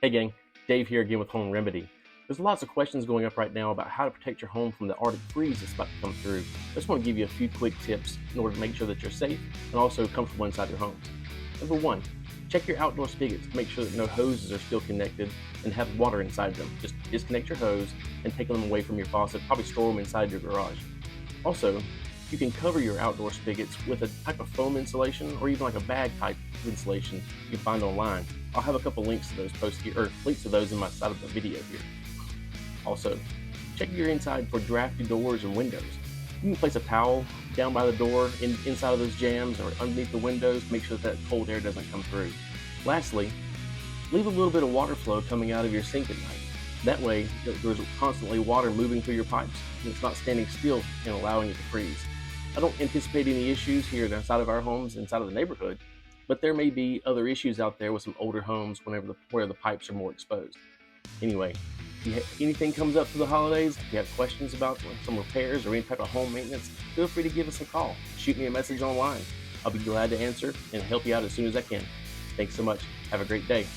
Hey gang, Dave here again with Home Remedy. There's lots of questions going up right now about how to protect your home from the Arctic freeze that's about to come through. I just want to give you a few quick tips in order to make sure that you're safe and also comfortable inside your homes. Number one, check your outdoor spigots to make sure that no hoses are still connected and have water inside them. Just disconnect your hose and take them away from your faucet, probably store them inside your garage. Also, you can cover your outdoor spigots with a type of foam insulation or even like a bag type insulation you can find online. I'll have a couple links to those posts here, or links to those in my side of the video here. Also, check your inside for drafty doors and windows. You can place a towel down by the door, inside of those jambs, or underneath the windows to make sure that cold air doesn't come through. Lastly, leave a little bit of water flow coming out of your sink at night. That way, there's constantly water moving through your pipes, and it's not standing still and allowing it to freeze. I don't anticipate any issues here inside of our homes, inside of the neighborhood, but there may be other issues out there with some older homes where the pipes are more exposed. Anyway, if anything comes up for the holidays, if you have questions about some repairs or any type of home maintenance, feel free to give us a call. Shoot me a message online. I'll be glad to answer and help you out as soon as I can. Thanks so much. Have a great day.